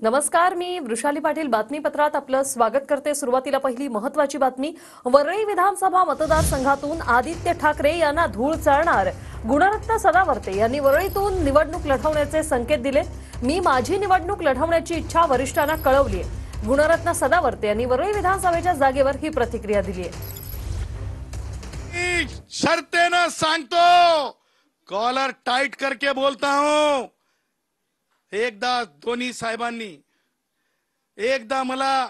नमस्कार, मी वृषाली पाटील बातमीपत्रात आपलं स्वागत करते। सुरुवातीला पहिली महत्त्वाची बातमी। वरळी विधानसभा मतदारसंघातून आदित्य ठाकरे यांना धूळ चालणार। गुणरत्न सदावर्ते यांनी वरळीतून निवडणूक लढवण्याचे संकेत दिले। मी माझी निवडणूक लढवण्याची इच्छा वरिष्ठांना कळवली आहे। गुणरत्न सदावर्ते यांनी वरळी विधानसभेच्या जागेवर ही प्रतिक्रिया दिली आहे। शर्तेनं सांगतो, कॉलर टाइट करके बोलता हूं। एकदा दोन्ही साहेबांनी एकदा मला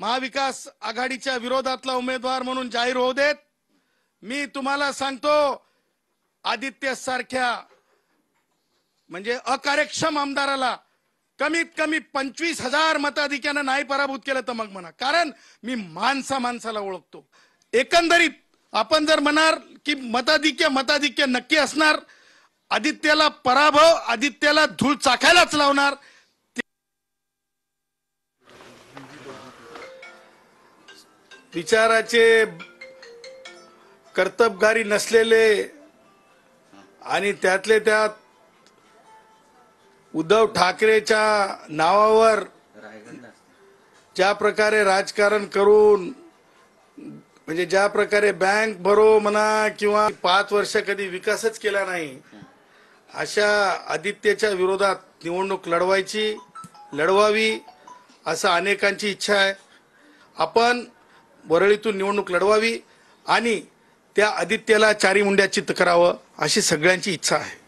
महाविकास आघाडीच्या विरोधातला उमेदवार म्हणून जाहीर होऊ देत। मी तुम्हाला सांगतो, आदित्य सारख्या म्हणजे अकार्यक्षम आमदाराला कमीत कमी 25,000 मताधिक्यानं नाही पराभूत केलं तर मग म्हणा, कारण मी माणसाला ओळखतो। एकंदरीत आपण जर म्हणाल की मताधिक्य नक्की असणार, आदित्यला पराभव, आदित्यला धूळ चाखायलाच लावणार। विचाराचे कर्तबगारी नसलेले आणि त्यातले त्यात उद्धव ठाकरेच्या नावावर ज्या प्रकारे राजकारण करून, म्हणजे ज्या प्रकारे बँक भरो म्हणा किंवा 5 वर्ष कधी विकासच केला नाही, अशा आदित्यच्या विरोधात निवडणूक लढवावी असं अनेकांची इच्छा आहे। आपण वरळीतून निवडणूक लढवावी आणि त्या आदित्यला चारी मुंड्या चित्त करावं अशी सगळ्यांची इच्छा आहे।